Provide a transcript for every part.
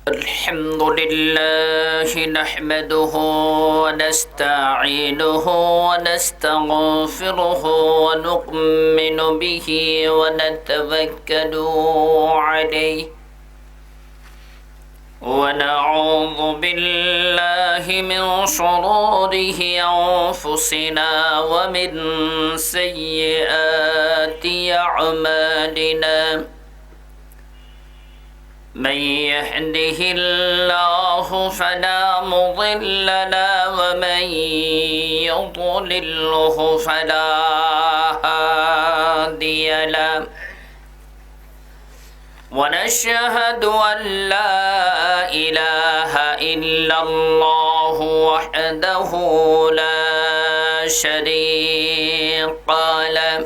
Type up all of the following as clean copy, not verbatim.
الحمد لله نحمده ونستعينه ونستغفره ونؤمن به ونتوكل عليه ونعوذ بالله من شرور أنفسنا ومن سيئات أعمالنا من يهده الله فلا مضل له ومن يضلله فلا هادي له ونشهد أن لا إله إلا الله وحده لا شريك له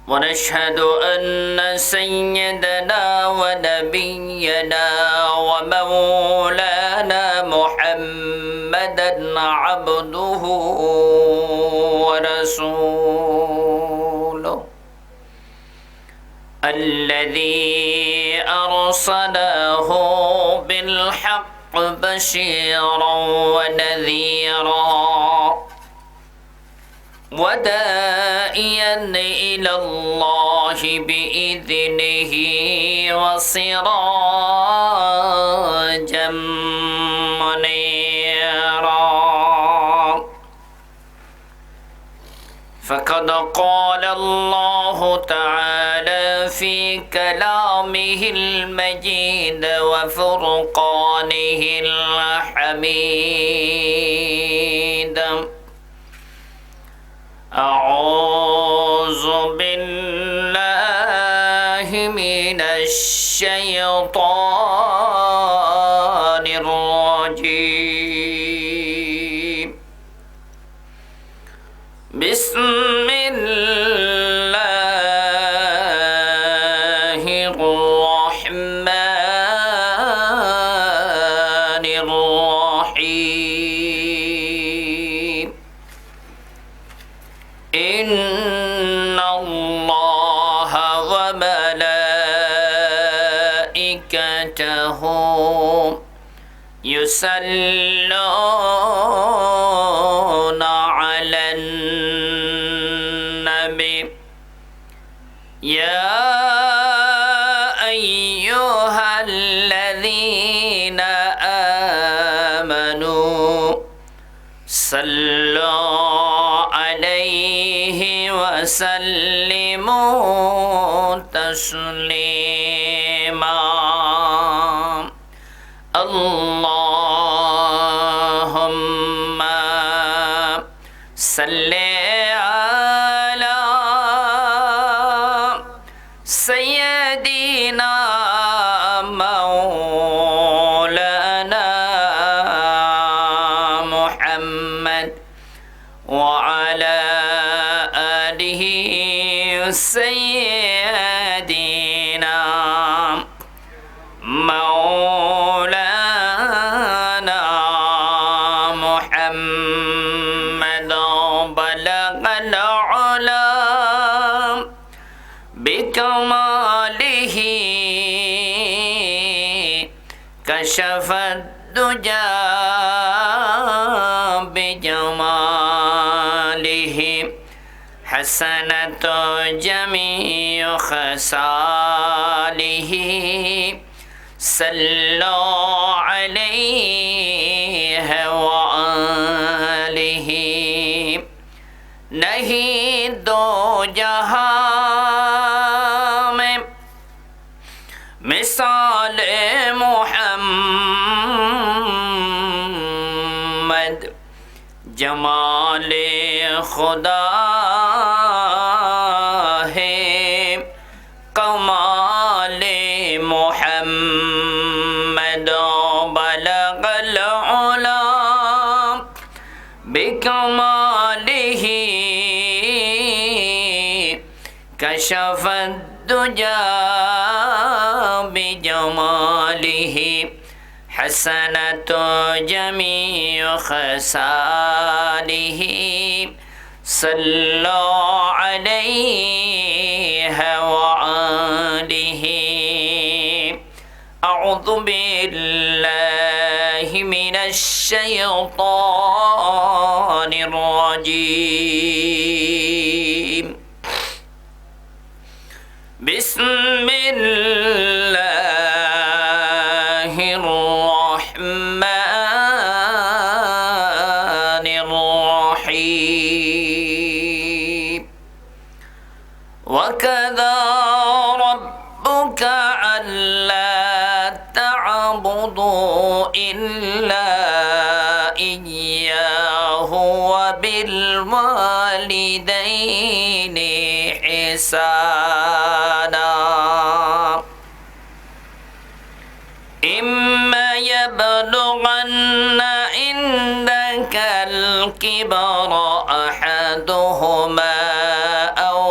ونشهد أن سيدنا ونبينا ومولانا محمدا عبده ورسوله الذي أرسله بالحق بشيرا ونذيرا وداعيا إلى الله بإذنه وسراجا منيرا فقد قال الله تعالى في كلامه المجيد وفرقانه الحميد أعوذ بالله من الشيطان الرجيم بسم الله الرحمن الرحيم إن الله وملائكته يصلون على النبي يا أيها الذين آمنوا صلوا عليه وسلموا تسليما اللهم صل على سيدنا مولانا محمد وعلى آله سيدنا مولانا محمد بلغ العلا بكماله كشف الدجى بجماله حسنة جميع خصاله صلوا عليه وآله नहीं दो जहां में मिसाल मोहम्मद जमाल खुदा है कमाल मोहम्मद बलगल उला बिकमालिह कशफ الدجى بجماله حسنة جميع خصاله صلوا عليه وآله بالله من الشيطان الرجيم بسم الله الرحمن الرحيم وكذا ربك ألا تعبدوا إلا إياه وبالوالدين إحسانا إما يبلغن عندك الكبر أحدهما أو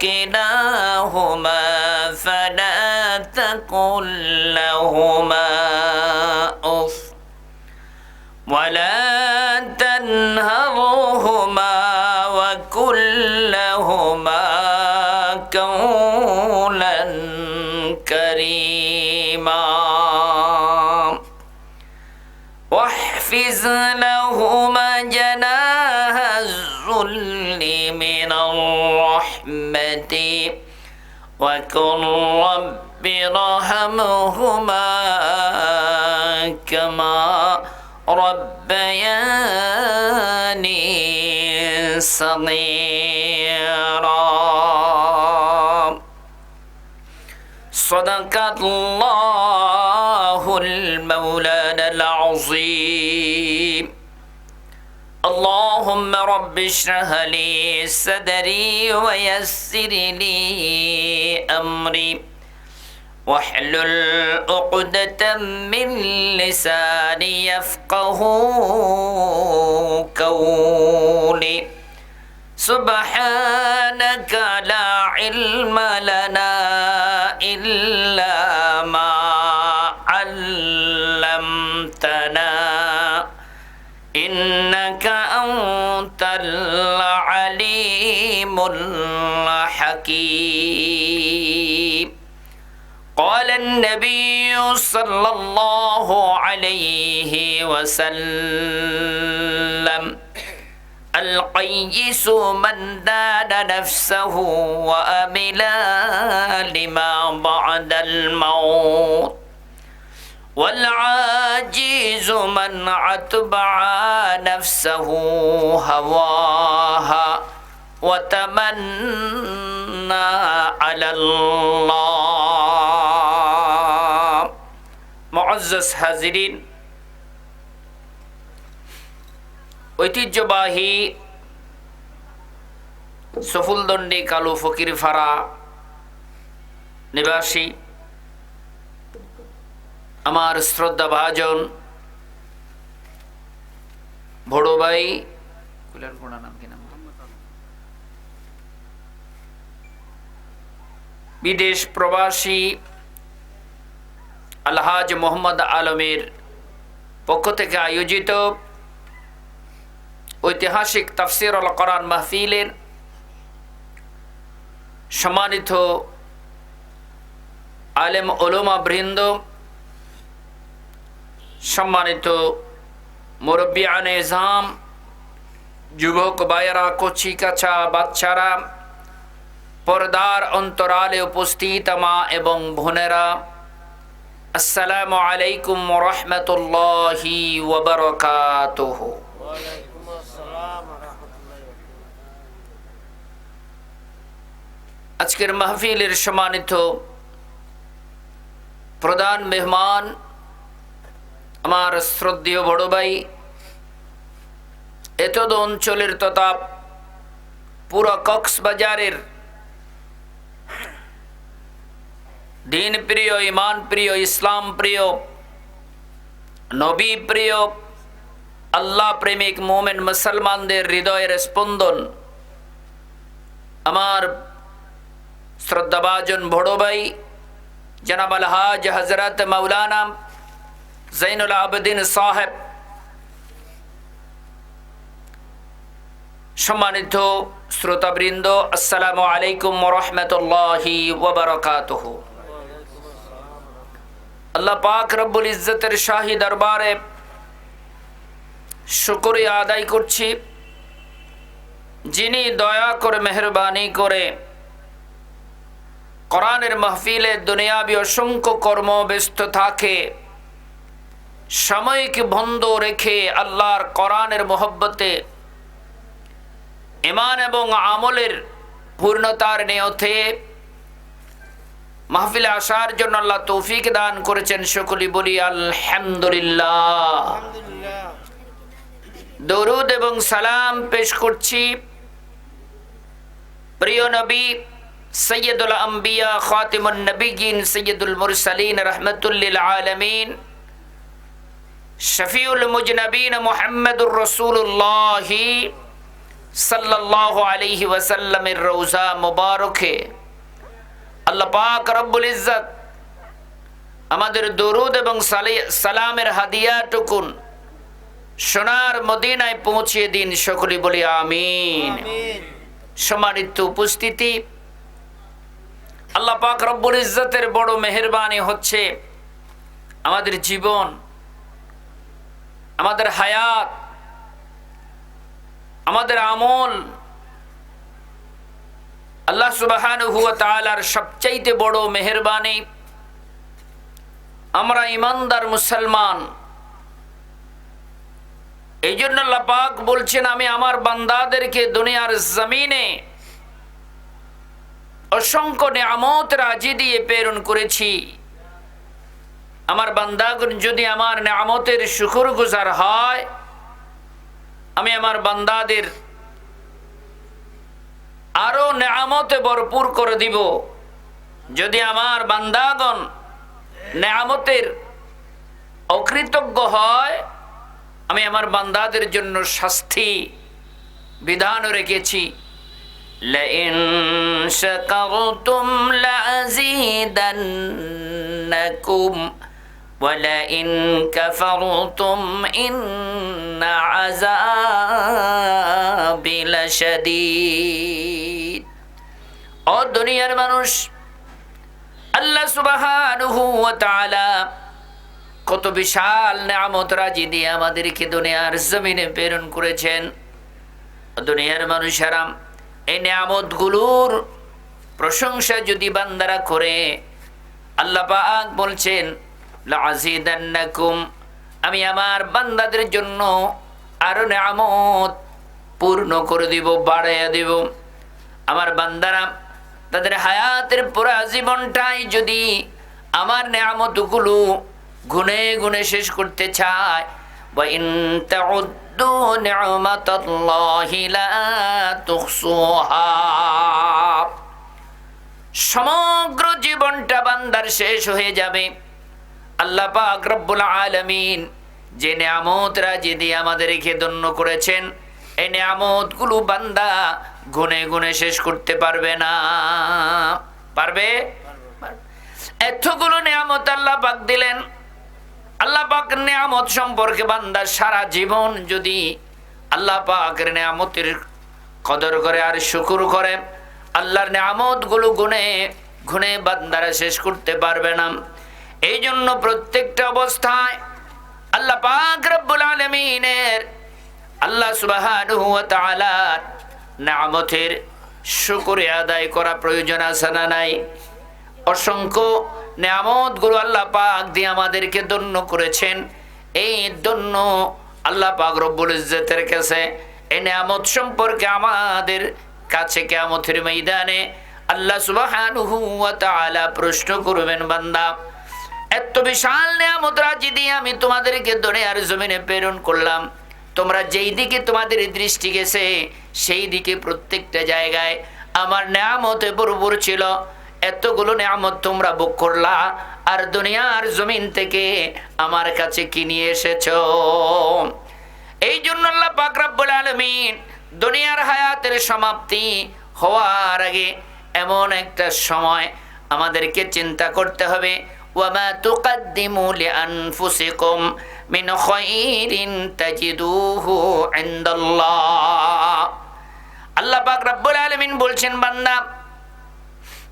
كلاهما فلا تقل لهما أف ولا تنهرهما وقل لهما قولا كريما واحفظ لهما جناح الذل من الرحمة وقل رب ارحمهما كما ربياني صغيرا صدق الله المولانا العظيم اللهم رب اشرح لي صدري ويسر لي أمري واحلل عقدة من لساني يفقه قولي سبحانك لا علم لنا إلا ما علمتنا إنك أنت العليم الحكيم قال النبي صلى الله عليه وسلم القيس من دان نفسه وأمل لما بعد الموت والعاجز من أتبع نفسه هواها وتمنى على الله معزز حاضرين ঐতিহ্যবাহী সফুলদণ্ডী কালু ফকিরপাড়া নিবাসী আমার শ্রদ্ধাভাজন বড় ভাই বিদেশ প্রবাসী আলহাজ মোহাম্মদ আলমের পক্ষ থেকে আয়োজিত ঐতিহাসিক তাফসীর আল কোরআন মাহফিলের সম্মানিত আলেম ওলামা বৃন্দ, সম্মানিত মুরব্বিয়ানে ইজহাম, যুবক ভাইয়েরা, কচি কাঁচা বাচ্চারা, পর্দার অন্তরালে উপস্থিত মা এবং বোনেরা, আসসালামু আলাইকুম ওয়া রাহমাতুল্লাহি ওয়া বারাকাতুহু। আজকের মাহফিলের সম্মানিত প্রধান মেহমান আমার শ্রদ্ধেয় বড় ভাই, এতদ অঞ্চলের তথা পুরো কক্সবাজারের দিন প্রিয়, ইমান প্রিয়, ইসলাম প্রিয়, নবী প্রিয়, আল্লাহ প্রেমিক মোমেন মুসলমানদের হৃদয়ের স্পন্দন আমার শ্রদ্ধাভাজন বড় ভাই জনাব আলহাজ হযরত মাওলানা জৈনুল আবেদিন সাহেব, সম্মানিত শ্রোতাবৃন্দ, আসসালামু আলাইকুম ওয়া রাহমাতুল্লাহি ওয়া বারাকাতুহু। আল্লাহ পাক রব্বুল ইজ্জতের শাহী দরবারে শুকরিয়া আদায় করছি, যিনি দয়া করে মেহেরবানি করে কোরআনের মাহফিলে দুনিয়াবি অসংখ্য কর্ম ব্যস্ত থাকে সময়কে বন্ধ রেখে আল্লাহর কোরআনের মহব্বতে ঈমান এবং আমলের পূর্ণতার নিয়তে মাহফিলে আসার জন্য আল্লাহ তৌফিক দান করেছেন। সকলে বলি আলহামদুলিল্লাহ। দরুদ এবং সালাম পেশ করছি প্রিয় নবী সৈয়দুল আম্বিয়া খাতিমুন নবিয়্যিন সৈয়দুল মুরসালিন রাহমাতুল লিল আলামিন শফিউল মুজনবিন মুহাম্মদুর রাসূলুল্লাহ সাল্লাল্লাহু আলাইহি ওয়াসাল্লামের রওজা মুবারকে আল্লাহ পাক রব্বুল ইজ্জত আমাদের দরুদ এবং সালামের হাদিয়াটুকুন সোনার মদিনায় পৌঁছিয়ে দিন। সকলে বলি আমিন। সম্মানিত উপস্থিতি, আল্লাহ পাক রব্বুল ইজ্জতের বড় মেহেরবানি হচ্ছে আমাদের জীবন, আমাদের হায়াত, আমাদের আমল আল্লাহ সুবহানাহু ওয়া তাআলার সবচাইতে বড় মেহেরবানি। আমরা ইমানদার মুসলমান, এই জন্য আল্লাহ পাক বলছেন আমি আমার বান্দাদেরকে দুনিয়ার জমিনে অসংখ্য নিয়ামত রাজি দিয়ে প্রেরণ করেছি। আমার বান্দাগণ যদি আমার নিয়ামতের শুকরগুজার হয়, আমি আমার বান্দাদের আরো নিয়ামতে ভরপুর করে দিব। যদি আমার বান্দাগণ নিয়ামতের অকৃতজ্ঞ হয়, আমি আমার বান্দাদের জন্য শাস্তি বিধান রেখেছি। লাইন শাকারতুম লাযীদান্নাকুম ওয়া লাইন কাফারতুম ইন্না আযাবি লাশাদীদ। ও দুনিয়ার মানুষ, আল্লাহ সুবহানাহু ওয়া তাআলা কত বিশাল নিয়ামত রাজি দিয়ে আমাদেরকে দুনিয়ার জমিনে প্রেরণ করেছেন। দুনিয়ার মানুষেরা এই নিয়ামতগুলোর প্রশংসা যদি বান্দারা করে, আল্লাহ পাক বলছেন লাযীদান্নাকুম, আমি আমার বান্দাদের জন্য আরো নিয়ামত পূর্ণ করে দিব, বাড়াইয়া দিব। আমার বান্দারা তাদের হায়াতের পুরা জীবনটাই যদি আমার নিয়ামতগুলো গুনে গুনে শেষ করতে চায়, ওয়া ইন তাউদ্দু নি'মাতাল্লাহি লা তুহসুহা, সমগ্র জীবনটা বান্দার শেষ হয়ে যাবে। আল্লাহ পাক রব্বুল আলামিন যে নিয়ামত রাজি দিয়ে আমাদেরকে ধন্য করেছেন, এই নিয়ামতগুলো বান্দা গুনে গুনে শেষ করতে পারবে না। পারবে? এতগুলো নিয়ামত আল্লাহ পাক দিলেন। আল্লাহ পাক নিয়ামত সম্পর্কে বান্দা সারা জীবন যদি আল্লাহ পাকের নিয়ামতের কদর করে আর শুকর করে, আল্লাহর নিয়ামতগুলো গুনে গুনে বান্দারা শেষ করতে পারবে না। এই জন্য প্রত্যেকটা অবস্থায় আল্লাহ পাক রব্বুল আলামিনের, আল্লাহ সুবহানাহু ওয়া তাআলার নিয়ামতের শুকরিয়া আদায় করা প্রয়োজন আছে না নাই? অসংখ্য নিয়ামতগুলো আল্লাহ পাক দিয়ে আমাদেরকে ধন্য করেছেন। এই ধন্য আল্লাহ পাক রব্বুল ইজ্জতের কাছে এই নিয়ামত সম্পর্কে আমাদের কাছে কিয়ামতের ময়দানে আল্লাহ সুবহানাহু ওয়া তাআলা প্রশ্ন করবেন, বান্দা এত বিশাল নিয়ামত রাজি দিয়ে আমি তোমাদেরকে দুনিয়ার জমিনে প্রেরণ করলাম, তোমরা যেই দিকে তোমাদের দৃষ্টি গেছে সেই দিকে প্রত্যেকটা জায়গায় আমার নিয়ামতে ভরপুর ছিল। এতগুলো নিয়ামত তোমরা ভোগ করলা, আর দুনিয়ার জমিন থেকে আমার কাছে কি নিয়ে এসেছো? এই জন্য আল্লাহ পাক রব্বুল আলামিন দুনিয়ার হায়াতের সমাপ্তি হওয়ার আগে এমন একটা সময় আমাদেরকে চিন্তা করতে হবে, ওয়ামা তুকদ্দিমু লিআনফুসিকুম মিন খায়রিন তাজিদুহু ইনদাল্লাহ। আল্লাহ পাক রব্বুল আলামিন বলছেন, বান্দা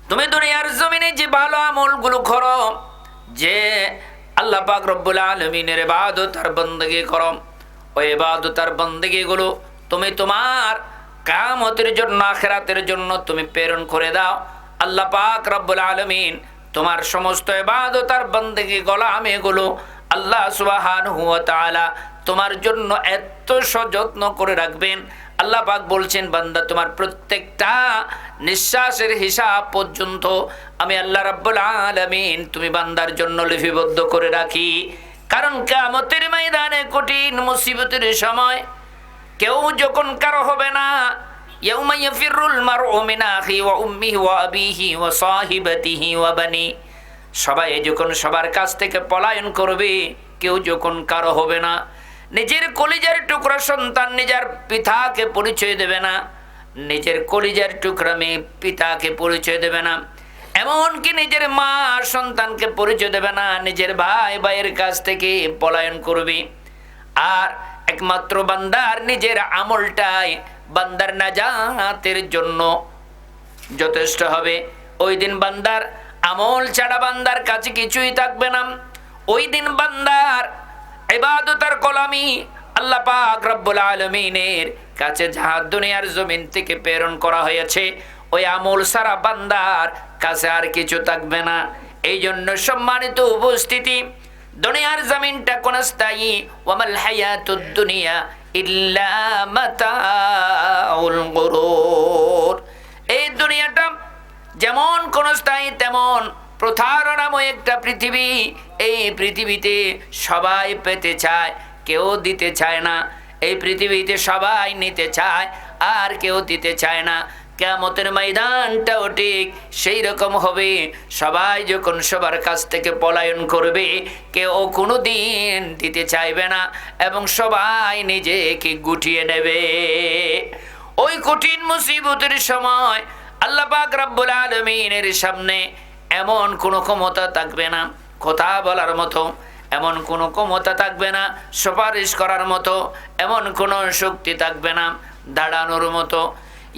তুমি দুনিয়ার জমিনে যে ভালো আমলগুলো করো, যে আল্লাহ পাক রব্বুল আলামিনের ইবাদত আর বندگی করো, ওই ইবাদত আর বندگی গুলো তুমি তোমার কিয়ামতের জন্য, আখিরাতের জন্য তুমি প্রেরণ করে দাও। আল্লাহ পাক রব্বুল আলামিন তোমার সমস্ত ইবাদত আর বندگی গোলামি গুলো আল্লাহ সুবহানাহু ওয়া তাআলা তোমার জন্য এত সযত্ন করে রাখবেন। আল্লাহ পাক বলছেন, বান্দা তোমার প্রত্যেকটা নিঃশ্বাসের হিসাব পর্যন্ত আমি আল্লাহ রাব্বুল আলামিন তুমি বান্দার জন্য লিপিবদ্ধ করে রাখি। কারণ কিয়ামতের ময়দানে কঠিন মুসিবতের সময় কেউ যখন কারো হবে না, ইয়াউমা ইয়াফিরুল মারউ মিন আখি ওয়া উম্মিহি ওয়া আবিহি ওয়া সাহিবাতিহি ওয়া বানি, সবাই যখন সবার কাছ থেকে পলায়ন করবে, কেউ যখন কারো হবে না, নিজের কলিজার টুকরা সন্তান নিজের পিতাকে পরিচয় দেবে না, নিজের কলিজার টুকরা মেয়ে পিতাকে পরিচয় দেবে না, এমনকি নিজের মা সন্তানকে পরিচয় দেবে না, নিজের ভাই ভাইয়ের কাছ থেকে পলায়ন করবে। আর একমাত্র বান্দার নিজের আমলটাই বান্দার নাজাতের জন্য যথেষ্ট হবে। ওই দিন বান্দার আমল ছাড়া বান্দার কাছে কিছুই থাকবে না। ওই দিন বান্দার ইবাদত আর গোলামি আল্লাহ পাক রব্বুল আলামিনের কাছে যাহা দুনিয়ার জমিন থেকে প্রেরণ করা হয়েছে, ওই আমল সারা বান্দার কাছে আর কিছু থাকবে না। এই জন্য সম্মানিত উপস্থিতি, দুনিয়ার জমিনটা ক্ষণস্থায়ী, ওয়ামাল হায়াতুদ দুনিয়া ইল্লা মাতাউল গুরুর। এই দুনিয়াটা যেমন ক্ষণস্থায়ী তেমন প্রতারণাময় একটা পৃথিবী। এই পৃথিবীতে সবাই পেতে চায়, কেউ দিতে চায় না। এই পৃথিবীতে সবাই নিতে চায় আর কেউ দিতে চায় না। কিয়ামতের ময়দানটাও ঠিক সেই রকম হবে। সবাই যখন সবার কাছ থেকে পলায়ন করবে, কেউ কোনোদিন দিতে চাইবে না এবং সবাই নিজেকে গুটিয়ে নেবে। ওই কঠিন মুসিবতের সময় আল্লাহ পাক রব্বুল আলামিনের সামনে এমন কোনো ক্ষমতা থাকবে না কথা বলার মতো, এমন কোনো ক্ষমতা থাকবে না সুপারিশ করার মতো, এমন কোনো শক্তি থাকবে না দাঁড়ানোর মতো।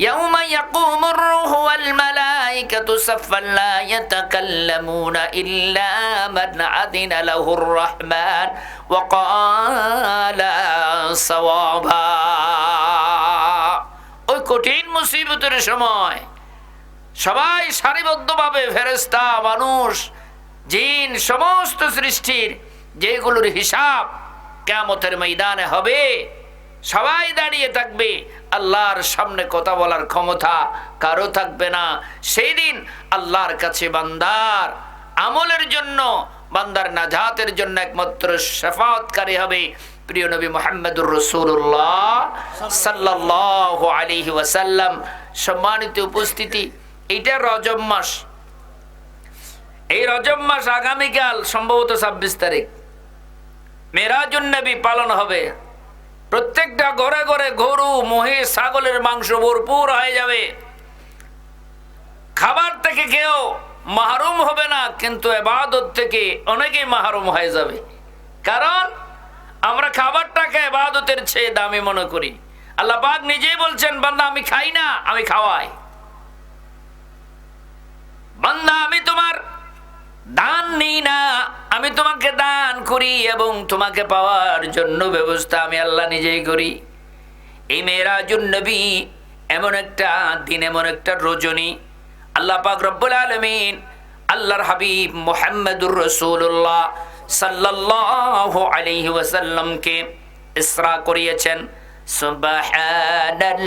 ইয়াউমা ইয়াকুমুর রূহু ওয়াল মালাইকাতু সাফফান লা ইয়াতাকাল্লামুনা ইল্লা মান আযিনা লাহুর রাহমান ওয়া ক্বালা সাওয়াবা। ওই কঠিন মুসিবতের সময় সবাই সারিবদ্ধভাবে, ফেরেশতা, মানুষ, জিন, সমস্ত সৃষ্টির যেগুলোর হিসাব কিয়ামতের ময়দানে হবে, সবাই দাঁড়িয়ে থাকবে। আল্লাহর সামনে কথা বলার ক্ষমতা কারো থাকবে না। সেই দিন আল্লাহর কাছে বান্দার আমলের জন্য, বান্দার নাজাতের জন্য একমাত্র শাফাআতকারী হবে প্রিয় নবী মুহাম্মদুর রাসূলুল্লাহ সাল্লাল্লাহু আলাইহি ওয়াসাল্লাম। সম্মানিত উপস্থিতি, এইটা রজব মাস। এই রজব মাস আগামীকাল সম্ভবত 26 তারিখ মেরাজুন নবী পালন হবে। প্রত্যেকটা ঘরে ঘরে গরু, মহিষ, ছাগলের মাংস ভরপুর হয়ে যাবে। খাবার থেকে কেউ মাহরুম হবে না, কিন্তু ইবাদত থেকে অনেকেই মাহরুম হয়ে যাবে। কারণ আমরা খাবারটাকে ইবাদতের চেয়ে দামি মনে করি। আল্লাহ পাক নিজেই বলছেন, বান্দা আমি খাই না, আমি খাওয়াই। বান্দা আমি তোমার দান নিই না, আমি তোমাকে দান করি এবং তোমাকে পাওয়ার জন্য ব্যবস্থা আমি আল্লাহ নিজেই করি। এই মেরাজুন নবী এমন একটা দিন, এমন একটা রজনী, আল্লাহ পাক রব্বুল আলামিন আল্লাহর হাবিব মুহাম্মদুর রাসূলুল্লাহ সাল্লাল্লাহু আলাইহি ওয়াসাল্লামকে ইসরা করিয়েছেন। সুবহানাল্লাযী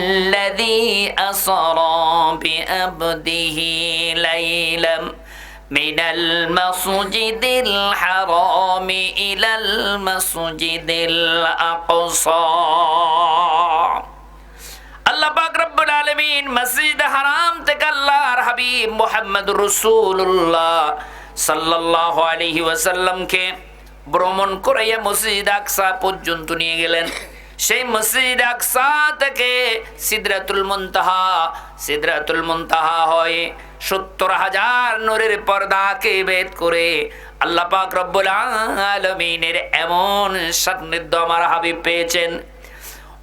আসরা বিআবদিহি লাইলাম মিনাল মাসজিদিল হারামি ইলাল মাসজিদিল আকসা। আল্লাহ পাক রব্বুল আলামিন মসজিদ হারাম থেকে আল্লাহর হাবিব মুহাম্মদুর রাসূলুল্লাহ সাল্লাল্লাহু আলাইহি ওয়াসাল্লামকে ভ্রমণ করাইয়া মসজিদ আকসা পর্যন্ত নিয়ে গেলেন। সেই মসজিদ আকসা থেকে সিদরাতুল মুনতাহা হয় ৭০,০০০ নূরের পর্দাকে ভেদ করে আল্লাহ পাক রব্বুল আলামিনের এমন সান্নিধ্য আমার হাবিব পেয়েছেন।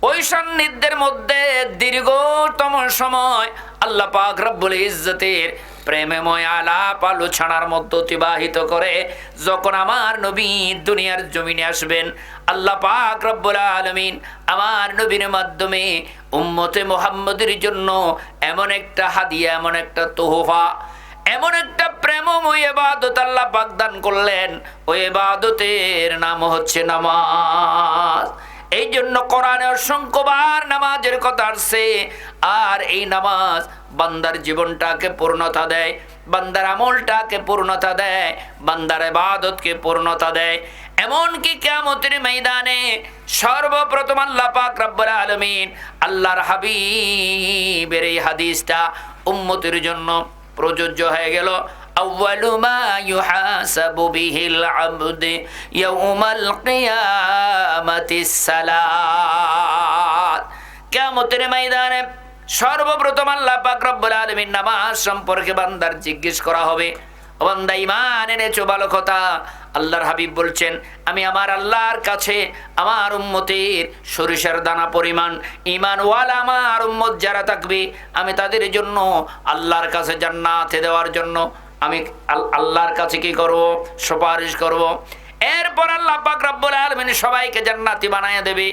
ওই সান্নিধ্যের মধ্যে দীর্ঘতম সময় আল্লাহ পাক রব্বুল ইজ্জতের প্রেমময় আলাপ আলোচনার মধ্যে অতিবাহিত করে যখন আমার নবী দুনিয়ার জমিনে আসবেন, আল্লাহ পাক রব্বুল আলামিন আমার নবীর মাধ্যমে উম্মতে মুহাম্মদের জন্য এমন একটা হাদিয়া, এমন একটা তোহফা, এমন একটা প্রেমময় ইবাদত আল্লাহ পাক দান করলেন। ওই ইবাদতের নাম হচ্ছে নামাজ। এই জন্য কোরআনে অসংখ্যবার নামাজের কথা আসছে। আর এই নামাজ বান্দার জীবনটাকে পূর্ণতা দেয়, বান্দার আমলটাকে পূর্ণতা দেয়, বান্দার ইবাদতকে পূর্ণতা দেয়। এমনকি কিয়ামতের ময়দানে সর্বপ্রথম আল্লাহ পাক রব্বুল আলামিন আল্লাহর হাবিবের এই হাদিসটা উম্মতের জন্য প্রযোজ্য হয়ে গেল। আউয়ালু মা ইউহাসাবু বিহিল আবদ ইয়াউমাল কিয়ামাতিস সালাত। কিয়ামতের ময়দানে সর্বপ্রথম আল্লাহ পাক রব্বুল আলামিন নামাজ সম্পর্কে বান্দার জিজ্ঞেস করা হবে। বান্দা ঈমান এনেছো, ভালো কথা। আল্লাহর হাবিব বলছেন, আমি আমার আল্লাহর কাছে আমার উম্মতের সরিষার দানা পরিমাণ ঈমানওয়ালা আমার উম্মত যারা থাকবে, আমি তাদের জন্য আল্লাহর কাছে জান্নাতে দেওয়ার জন্য আমি আল্লাহর কাছে কি করব? সুপারিশ করব। এরপর আল্লাহ পাক রব্বুল আলামিন সবাইকে জান্নাতি বানায়া দেবে।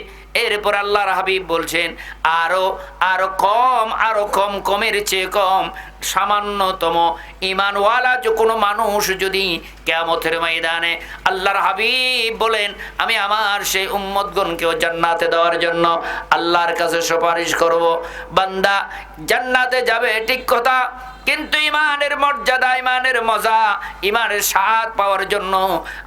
এরপর আল্লাহর হাবিব বলছেন, আরো কম, কমের চেয়ে কম, সামান্যতম ঈমানওয়ালা যে কোনো মানুষ যদি কিয়ামতের ময়দানে, আল্লাহর হাবিব বলেন, আমি আমার সেই উম্মতগণকেও জান্নাতে দেওয়ার জন্য আল্লাহর কাছে সুপারিশ করব। বান্দা জান্নাতে যাবে ঠিক কথা, কিন্তু ঈমানের মর্যাদা, ঈমানের মজা, ঈমানের স্বাদ পাওয়ার জন্য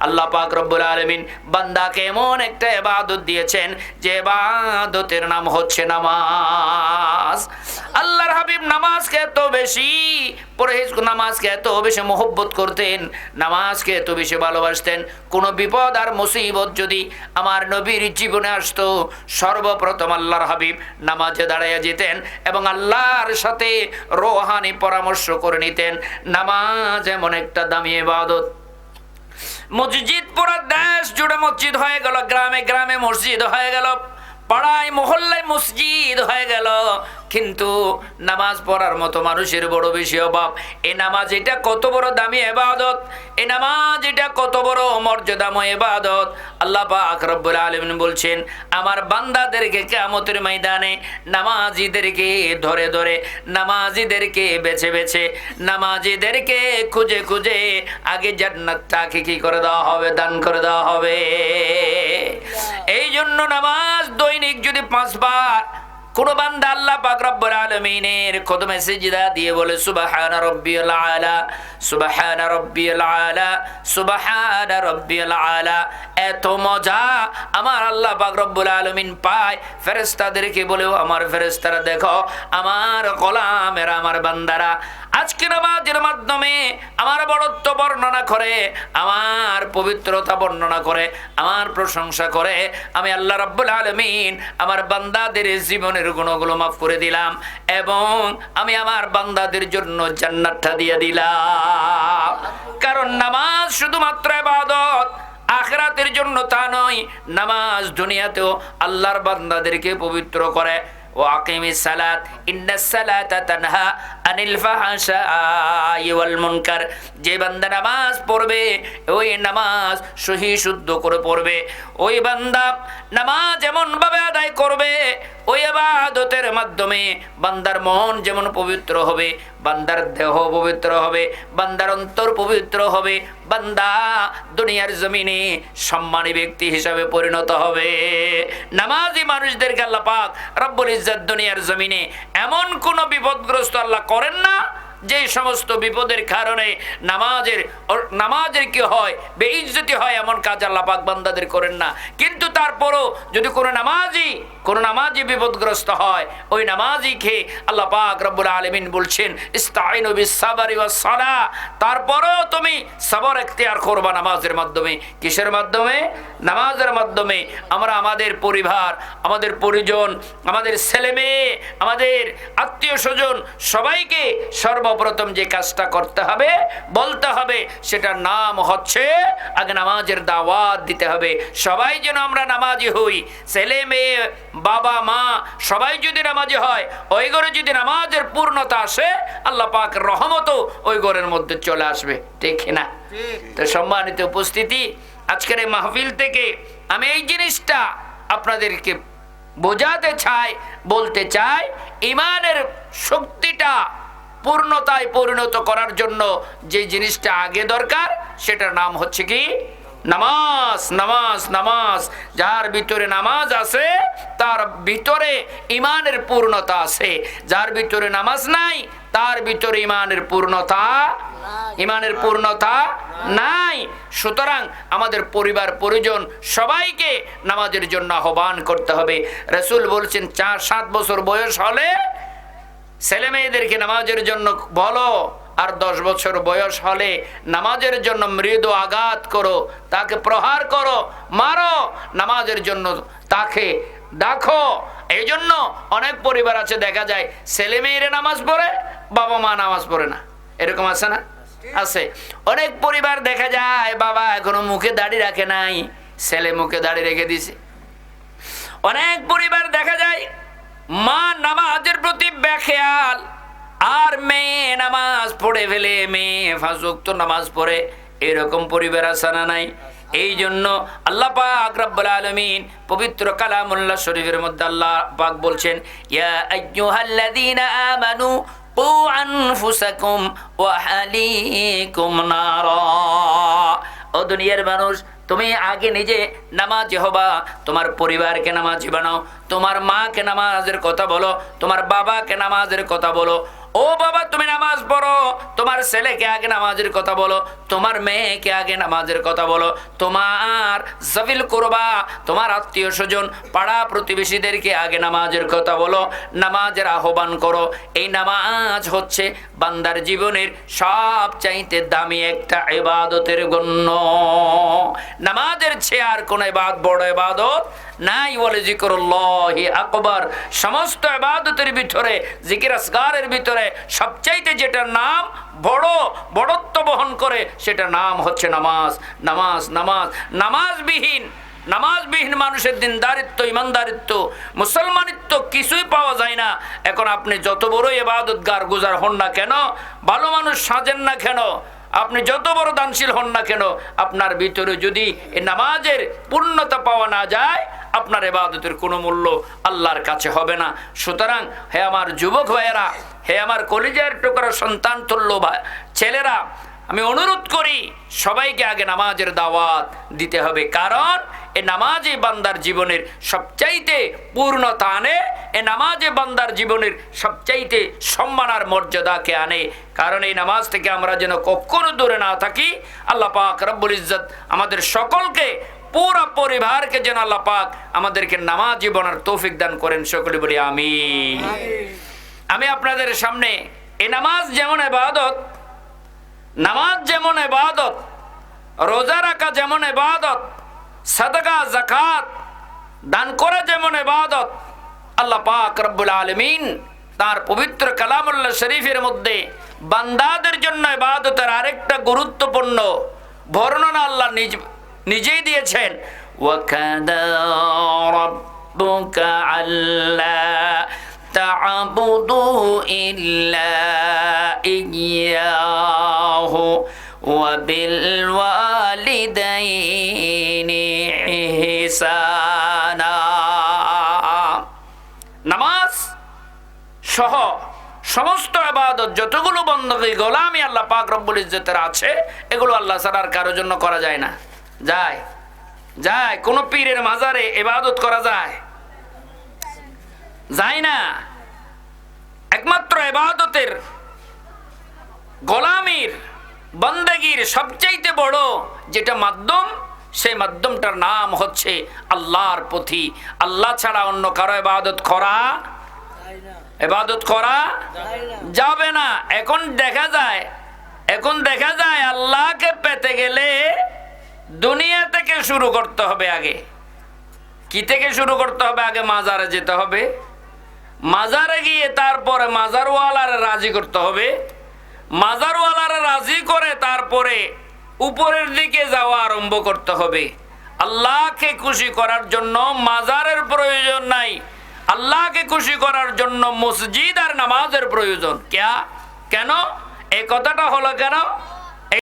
আল্লাহ পাক রব্বুল আলামিন বান্দাকে এমন একটা ইবাদত দিয়েছেন যে ইবাদতের নাম হচ্ছে নামাজ। আল্লাহর হাবিব নামাজকে এত বেশি পরহেজ, নামাজকে এত বেশি মহব্বত করতেন, নামাজকে এত বেশি ভালোবাসতেন। কোনো বিপদ আর মুসিবত যদি আমার নবীর জীবনে আসতো, সর্বপ্রথম আল্লাহর হাবিব নামাজে দাঁড়াইয়া যেতেন এবং আল্লাহর সাথে রোহানি পরামর্শ করে নিতেন। নামাজ এমন একটা দামি ইবাদত। মসজিদ পুরো দেশ জুড়ে মসজিদ হয়ে গেল, গ্রামে গ্রামে মসজিদ হয়ে গেল, পাড়ায় মহল্লায় মসজিদ হয়ে গেল, কিন্তু নামাজ পড়ার মতো মানুষের বড় বেশি অভাব। এই নামাজ এটা কত বড় দামি ইবাদত, এই নামাজ এটা কত বড় মর্যাদাময় ইবাদত। আল্লাহ পাক রব্বুল আলামিন বলছেন, আমার বান্দাদেরকে কিয়ামতের ময়দানে নামাজীদেরকে ধরে ধরে, নামাজীদেরকে বেছে বেছে, নামাজীদেরকে খুঁজে খুঁজে আগে জান্নাতটাকে কি করে দেওয়া হবে? দান করে দেওয়া হবে। এই জন্য নামাজ দৈনিক যদি 5 বার কোন বান্দা আল্লাহ পাক রব্বুল আলামিনের কদমে সিজদা দিয়ে বলে সুবহান রাব্বিয়াল আলা, সুবহান রাব্বিয়াল আলা, সুবহান রাব্বিয়াল আলা, এত মজা আমার আল্লাহ পাক রব্বুল আলামিন পায়। ফেরেশতাদেরকে বলেও, আমার ফেরেশতারা দেখো, আমার গোলামেরা, আমার বান্দারা আজকে নামাজের মাধ্যমে আমার বড়ত্ব বর্ণনা করে, আমার পবিত্রতা বর্ণনা করে, আমার প্রশংসা করে। আমি আল্লাহ রাব্বুল আলামিন আমার বান্দাদের জীবনের গুণগুলো মাফ করে দিলাম এবং আমি আমার বান্দাদের জন্য জান্নাতটা দিয়ে দিলাম। কারণ নামাজ শুধুমাত্র ইবাদত, আখিরাতের জন্য তা নয়। নামাজ দুনিয়াতেও আল্লাহর বান্দাদেরকে পবিত্র করে। ওয়াকিমিস সালাত ইন্নাস সালাতা তানহা আনিল ফাহশাই ওয়াল মুনকার। যে বান্দা নামাজ পড়বে, ওই নামাজ সহি শুদ্ধ করে পড়বে, ওই বান্দা নামাজ এমন ভাবে আদায় করবে, ওই ইবাদতের মাধ্যমে বান্দার মন যেমন পবিত্র হবে, বান্দার দেহ পবিত্র হবে, বান্দার অন্তর পবিত্র হবে, বান্দা দুনিয়ার জমিনে সম্মানী ব্যক্তি হিসাবে পরিণত হবে। নামাজি মানুষদেরকে আল্লাহ পাক রব্বুল ইজ্জত দুনিয়ার জমিনে এমন কোন বিপদগ্রস্ত আল্লাহ করেন না যে সমস্ত বিপদের কারণে নামাজের কি হয়, বেইজ্জতি হয়, এমন কাজ আল্লাহ পাক বান্দাদের করেন না। কিন্তু তারপরও যদি কোনো নামাজি বিপদগ্রস্ত হয়, ওই নামাজিকে আল্লাহ পাক রব্বুল আলামিন বলছেন ইস্তাইনু বিস-সাবরি ওয়াস-সালাহ, তারপরও তুমি সবর ইখতিয়ার করবা নামাজের মাধ্যমে। কিসের মাধ্যমে? নামাজের মাধ্যমে। আমরা আমাদের পরিবার, আমাদের পরিজন, আমাদের ছেলে মেয়ে, আমাদের আত্মীয় স্বজন সবাইকে সর্বপ্রথম যে কাজটা করতে হবে, বলতে হবে, সেটার নাম হচ্ছে আগে নামাজের দাওয়াত দিতে হবে। সবাই যেন আমরা নামাজি হই, ছেলে মেয়ে বাবা মা সবাই যদি নামাজি হয়, ওই ঘরে যদি নামাজের পূর্ণতা আসে, আল্লাহ পাক রহমতও ওই ঘরের মধ্যে চলে আসবে, ঠিক না? তো সম্মানিত উপস্থিতি, আজকের এই মাহফিল থেকে আমি এই জিনিসটা আপনাদেরকে বোঝাতে চাই, বলতে চাই, ইমানের শক্তিটা পূর্ণতায় পরিণত করার জন্য যে জিনিসটা আগে দরকার, সেটার নাম হচ্ছে কি? নামাজ। নামাজ নামাজ যার ভিতরে নামাজ আছে তার ভিতরে ইমানের পূর্ণতা আছে, যার ভিতরে নামাজ নাই তার ভিতরে ইমানের পূর্ণতা নাই। সুতরাং আমাদের পরিবার পরিজন সবাইকে নামাজের জন্য আহ্বান করতে হবে। রাসূল বলছেন 4-7 বছর বয়স হলে ছেলে মেয়েদেরকে নামাজের জন্য বলো, আর 10 বছর বয়স হলে নামাজের জন্য মৃদু আঘাত করো, তাকে প্রহার করো, মারো, নামাজের জন্য তাকে ডাকো। এই জন্য অনেক পরিবার আছে, দেখা যায় ছেলে মেয়েরা নামাজ পড়ে, বাবা মা নামাজ পড়ে না, এরকম আছে না? আছে। অনেক পরিবার দেখা যায় বাবা এখনো মুখে দাড়ি রাখে নাই, ছেলে মুখে দাড়ি রেখে দিছে। অনেক পরিবার দেখা যায় মা নামাজের প্রতি বেখেয়াল, আর মেয়ে নামাজ পড়ে ফেলে, মেয়ে 5 ওয়াক্ত নামাজ পড়ে, এরকম পরিবার আছে না নাই? এই জন্য আল্লাহ পাক রব্বুল আলামিন পবিত্র কালামুল্লাহ শরীফের মধ্যে আল্লাহ পাক বলছেন, ইয়া আইয়ুহাল্লাযীনা আমানু কু আনফুসাকুম ওয়া আহলিকুম নারা। ও দুনিয়ার মানুষ, তুমি আগে নিজে নামাজি হবা, তোমার পরিবারকে নামাজি বানাও, তোমার মাকে নামাজের কথা বলো, তোমার বাবাকে নামাজের কথা বলো। ও বাবা, তুমি নামাজ পড়ো, তোমার ছেলেকে আগে নামাজের কথা বলো, তোমার মেয়েকে আগে নামাজের কথা বলো, তোমার জবিল কুরবা, তোমার আত্মীয় স্বজন পাড়া প্রতিবেশীদেরকে আগে নামাজের কথা বলো, নামাজের আহ্বান করো। এই নামাজ হচ্ছে বান্দার জীবনের সবচাইতে দামি একটা ইবাদতের গণ্য। নামাজের চেয়ে আর কোন বড় ইবাদত নাই। বলে জিকরুল্লাহি আকবার। সমস্ত ইবাদতের ভিতরে, জিকির আসগারের ভিতরে সবচাইতে যেটা নাম বড়ত্ব বহন করে, সেটা নাম হচ্ছে নামাজ। নামাজ নামাজ নামাজবিহীন মানুষের দিনদারিত্ব, ইমানদারিত্ব, মুসলমানিত্ব কিছুই পাওয়া যায় না। এখন আপনি যত বড় ইবাদতগার গুজার হন না কেন, ভালো মানুষ সাজেন না কেন, আপনি যত বড় দানশীল হন না কেন, আপনার ভিতরে যদি এই নামাজের পূর্ণতা পাওয়া না যায়, আপনার ইবাদতের কোনো মূল্য আল্লাহর কাছে হবে না। সুতরাং হে আমার যুবক ভাইয়েরা, হে আমার কলিজার টুকরা সন্তান তুল্য ছেলেরা, আমি অনুরোধ করি সবাইকে আগে নামাজের দাওয়াত দিতে হবে। কারণ এই নামাজে বান্দার জীবনের সবচাইতে পূর্ণতা আনে, এই নামাজে বান্দার জীবনের সবচাইতে সম্মান আর মর্যাদাকে আনে। কারণ এই নামাজ থেকে আমরা যেন কখনো দূরে না থাকি। আল্লাহ পাক রব্বুল ইজ্জত আমাদের সকলকে, পুরো পরিবারকে যেন আল্লাহ পাক আমাদেরকে নামাজি বনার তৌফিক দান করেন। সকলে বলি আমিন। আমি আপনাদের সামনে এই নামাজ যেমন ইবাদত, রোজা রাখা যেমন ইবাদত, সাদাকা যাকাত দান করা যেমন ইবাদত, আল্লাহ পাক রব্বুল আলামিন তার পবিত্র কালামুল্লাহ শরীফের মধ্যে বান্দাদের জন্য ইবাদতের আরেকটা গুরুত্বপূর্ণ বর্ণনা আল্লাহ নিজেই দিয়েছেন। ওয়াকাদা রাব্বুকা আল্লা তা'বুদু ইল্লা ইয়্যাহু ওয়া বিল ওয়ালিদাইনি ইহসানা। নামাজ সহ সমস্ত ইবাদত যতগুলো বন্দী গোলামি আল্লাহ পাক রব্বুল ইজ্জতের আছে, এগুলো আল্লাহ ছাড়া আর কারোর জন্য করা যায় না। যায় কোন পীরের মাজারে ইবাদত করা যায় না। একমাত্র ইবাদতের, গোলামির, বন্দেগীর সবচাইতে বড় যেটা মাধ্যম, সেই মাধ্যমটার নাম হচ্ছে আল্লাহর প্রতি। আল্লাহ ছাড়া অন্য কারো ইবাদত করা যাবে না। এখন দেখা যায় আল্লাহকে পেতে গেলে দুনিয়া থেকে শুরু করতে হবে। আগে কি থেকে শুরু করতে হবে? আগে মাজারে যেতে হবে, মাজারে গিয়ে তারপরে মাজারওয়ালারে রাজি করতে হবে, মাজারওয়ালারা রাজি করে তারপরে উপরের দিকে যাওয়া আরম্ভ করতে হবে। আল্লাহকে খুশি করার জন্য মাজারের প্রয়োজন নাই, আল্লাহকে খুশি করার জন্য মসজিদ আর নামাজের প্রয়োজন। কেন এই কথাটা হলো কেন?